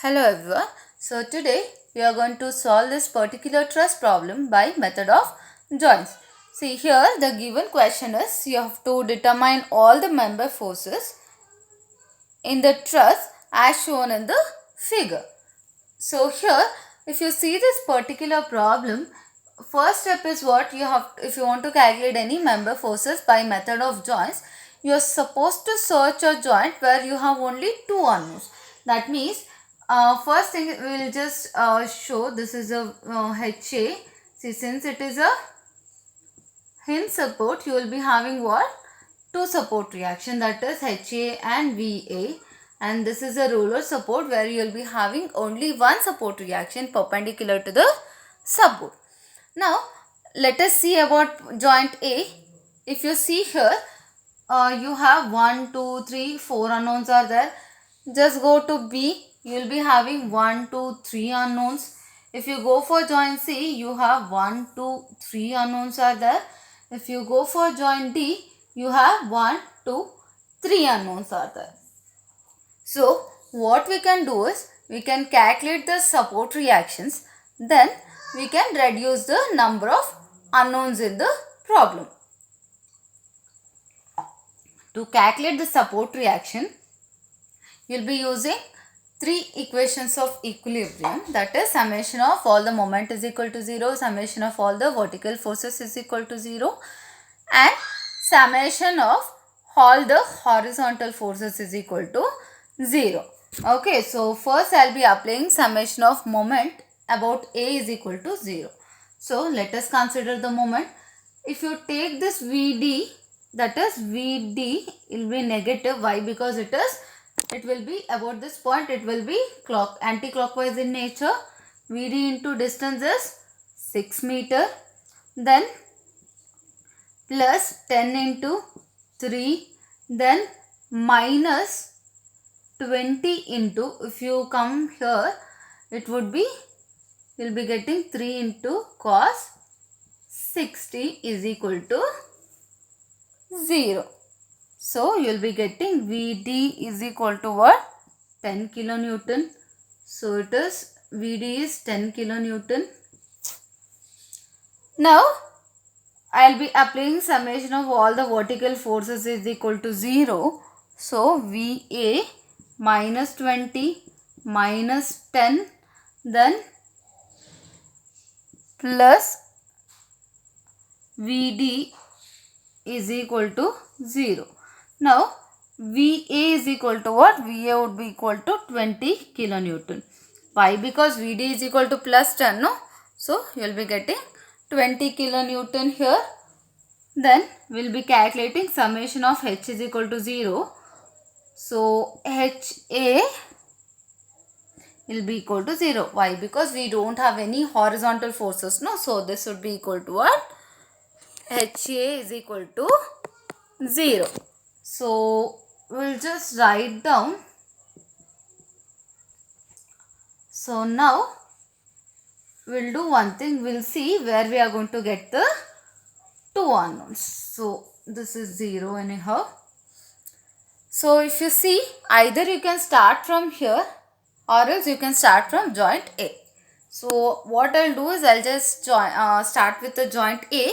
Hello everyone. So today we are going to solve this particular truss problem by method of joints. See here the given question is you have to determine all the member forces in the truss as shown in the figure. So here if you see this particular problem, first step is what you have, if you want to calculate any member forces by method of joints, you are supposed to search a joint where you have only two unknowns. That means first thing we will just show this is a HA. See, since it is a hinge support, you will be having what? Two support reaction, that is HA and VA, and this is a roller support where you will be having only one support reaction perpendicular to the support. Now let us see about joint A. If you see here, you have 1, 2, 3, 4 unknowns are there. Just go to B, you will be having 1, 2, 3 unknowns. If you go for joint C, you have 1, 2, 3 unknowns are there. If you go for joint D, you have 1, 2, 3 unknowns are there. So what we can do is we can calculate the support reactions, then we can reduce the number of unknowns in the problem. To calculate the support reaction, you will be using three equations of equilibrium, that is summation of all the moment is equal to 0, summation of all the vertical forces is equal to 0, and summation of all the horizontal forces is equal to 0. Okay, so first I will be applying summation of moment about A is equal to 0. So let us consider the moment. If you take this VD, that is VD will be negative. Why? Because it will be about this point, it will be anti-clockwise in nature. VD into distance is 6 meter. Then plus 10 into 3. Then minus 20 into, if you come here, it would be, you will be getting 3 into cos 60 is equal to 0. So you will be getting VD is equal to what? 10 kilonewton. So it is, VD is 10 kilonewton. Now I will be applying summation of all the vertical forces is equal to 0. So VA minus 20 minus 10, then plus VD is equal to 0. Now VA is equal to what? VA would be equal to 20 kilonewton. Why? Because VD is equal to plus 10, no? So you will be getting 20 kilonewton here. Then we will be calculating summation of H is equal to 0. So HA will be equal to 0. Why? Because we don't have any horizontal forces, no? So this would be equal to what? HA is equal to 0. So we'll just write down. So now we'll do one thing. We'll see where we are going to get the two unknowns. So this is 0 anyhow. So if you see, either you can start from here or else you can start from joint A. So what I'll do is I'll just start with the joint A,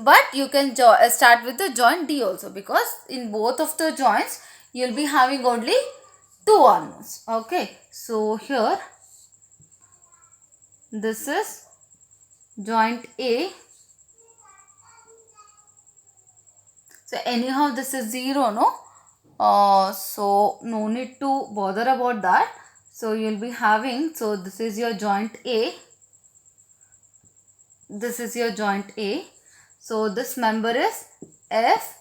but you can start with the joint D also, because in both of the joints you'll be having only two unknowns. Okay, so here this is joint A. So anyhow this is 0, no? So no need to bother about that. So you will be having, so this is your joint A. This is your joint A. So this member is FAC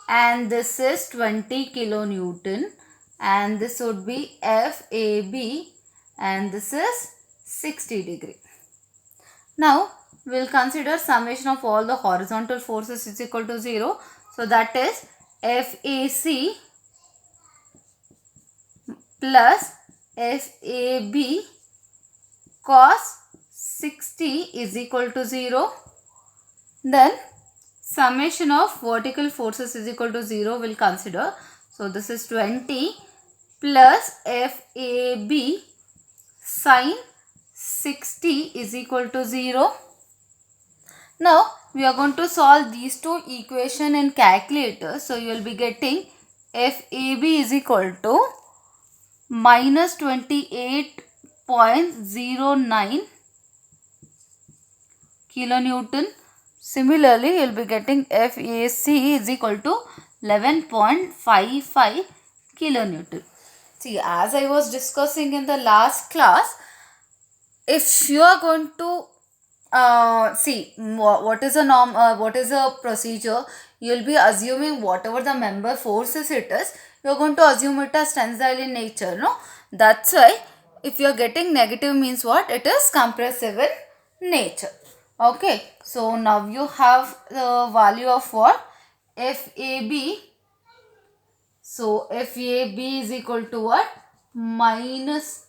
and this is 20 kilonewton, and this would be FAB and this is 60 degree. Now we will consider summation of all the horizontal forces is equal to 0. So that is FAC plus FAB cos 60 is equal to 0. Then summation of vertical forces is equal to 0 will consider. So this is 20 plus FAB sine 60 is equal to 0. Now we are going to solve these two equations in calculator. So you will be getting FAB is equal to minus 28.09 kilonewton. Similarly, you will be getting FAC is equal to 11.55 kilonewton. See, as I was discussing in the last class, if you are going to see what is a norm, what is a procedure, you will be assuming whatever the member forces it is, you are going to assume it as tensile in nature, no? That's why if you are getting negative means what? It is compressive in nature. Okay, so now you have the value of what? FAB. So FAB is equal to what? Minus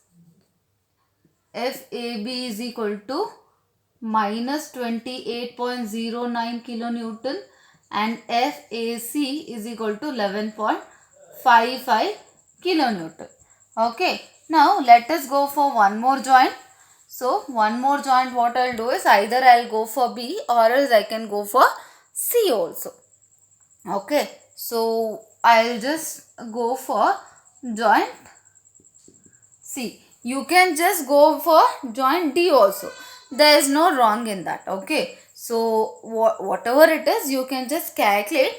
FAB is equal to minus 28.09 kilonewton and FAC is equal to 11.55 kilonewton. Okay, now let us go for one more joint. So one more joint, what I'll do is either I'll go for B or else I can go for C also. Okay, so I'll just go for joint C. You can just go for joint D also. There is no wrong in that. Okay, so whatever it is, you can just calculate.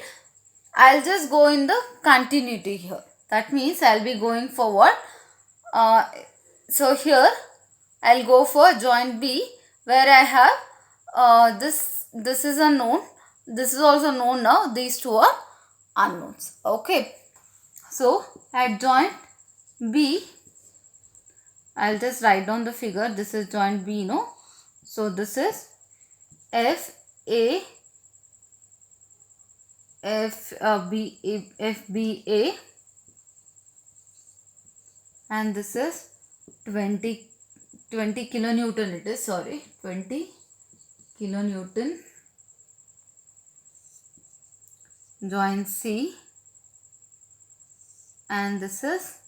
I'll just go in the continuity here. That means I'll be going for what? So here I'll go for joint B, where I have this is a known, this is also known. Now these two are unknowns. Okay, so at joint B, I'll just write down the figure. This is joint B, no? So this is FBA and this is 20 kilonewton it is, sorry, 20 kilonewton. Joint C and this is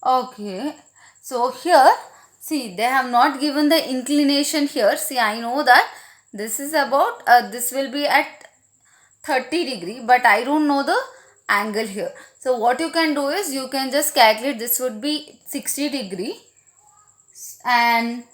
okay. So here see, they have not given the inclination here. See, I know that this is about this will be at 30 degree, but I don't know the angle here. So what you can do is you can just calculate. This would be 60 degree and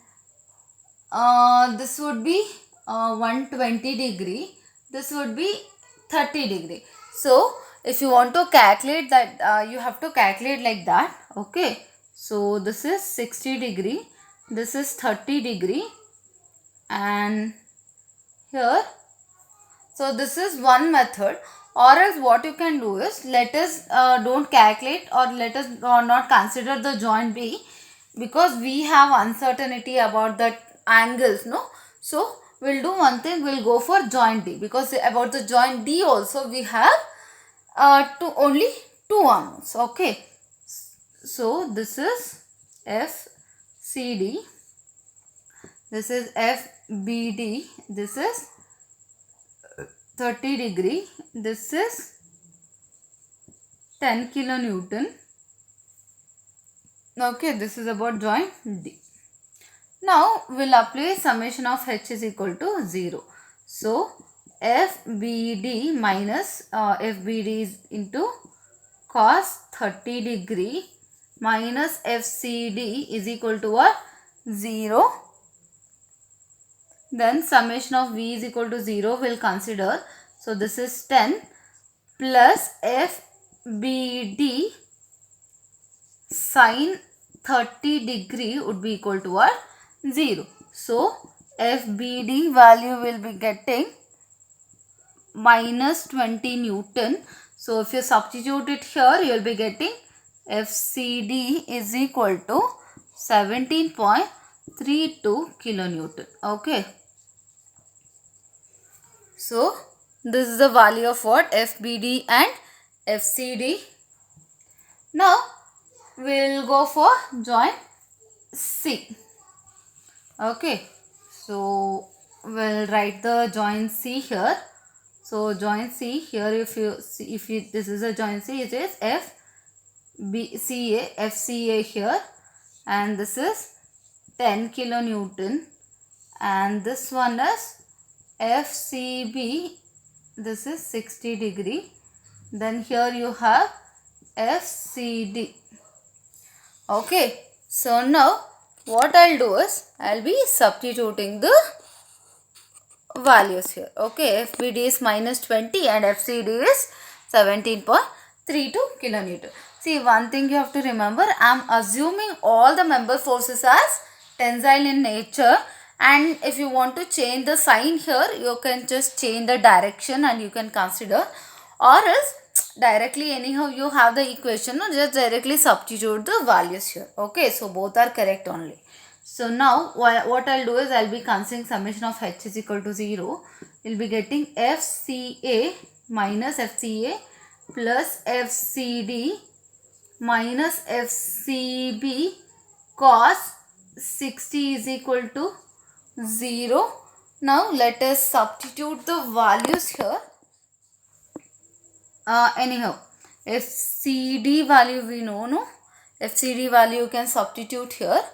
this would be 120 degree. This would be 30 degree. So if you want to calculate that, you have to calculate like that. Okay, so this is 60 degree, this is 30 degree and here, so this is one method. Or else what you can do is, let us don't calculate or let us not consider the joint B, because we have uncertainty about the angles, no? So we'll do one thing, we'll go for joint D, because about the joint D also we have only two unknowns. Okay, so this is FCD, this is FBD, this is 30 degree, this is 10 kilonewton. Okay, this is about joint D. Now we'll apply summation of H is equal to 0. So FBD minus FBD is into cos 30 degree minus FCD is equal to what? 0. Then summation of V is equal to 0 will consider. So this is 10 plus FBD sine 30 degree would be equal to what? 0. So FBD value will be getting minus 20 Newton. So if you substitute it here, you will be getting FCD is equal to 17.32 kilonewton. Okay. So this is the value of what? FBD and FCD. Now we'll go for joint C. Okay. So we'll write the joint C here. So joint C here, if you see, this is a joint C, it is FCA here, and this is 10 kilonewton, and this one is FCB, this is 60 degree. Then here you have FCD. Okay, so now what I'll do is I'll be substituting the values here. Okay, FBD is minus 20 and FCD is 17.32 kilonewton. See, one thing you have to remember, I'm assuming all the member forces as tensile in nature, and if you want to change the sign here, you can just change the direction and you can consider, or else directly anyhow you have the equation, just directly substitute the values here. Okay, so both are correct only. So now what I'll do is I'll be considering summation of h is equal to 0. We'll be getting FCA minus FCA plus FCD minus FCB cos 60 is equal to 0. Now let us substitute the values here. Anyhow, FCD value we know, no? FCD value you can substitute here.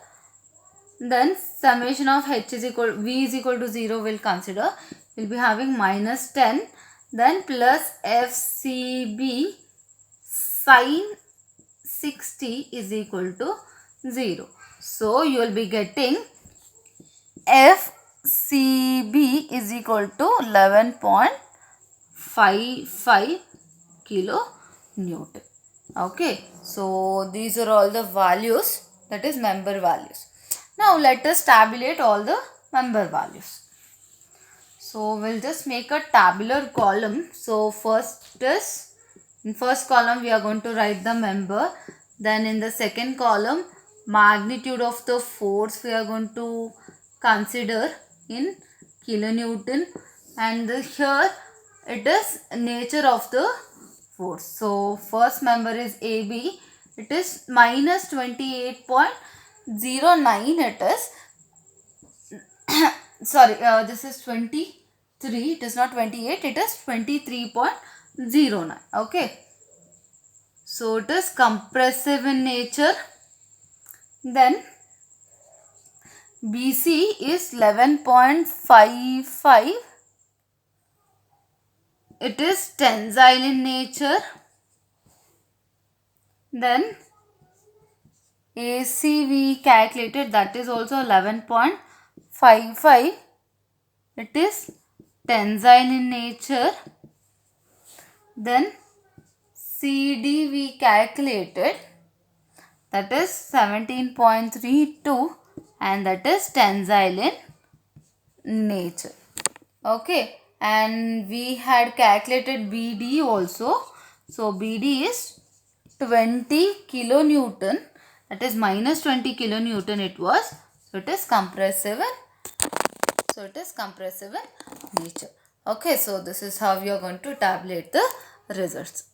Then summation of h is equal, v is equal to 0 will consider. We'll be having minus 10, then plus FCB sin 60 is equal to 0. So you will be getting FCB is equal to 11.55 kilonewton. Okay, so these are all the values, that is member values. Now let us tabulate all the member values. So we'll just make a tabular column. So first is, in first column we are going to write the member. Then in the second column, magnitude of the force we are going to consider in kilonewton, and here it is nature of the force. So first member is AB, it is minus 28.09 it is. Sorry, this is 23, it is not 28, it is 23.09. Okay, so it is compressive in nature. Then BC is 11.55, it is tensile in nature. Then AC we calculated, that is also 11.55, it is tensile in nature. Then CD we calculated, that is 17.32, and that is tensile in nature. Okay, and we had calculated BD also. So BD is 20 kilonewton, that is minus 20 kilonewton it was. So it is compressive in nature. Okay, so this is how you are going to tabulate the results.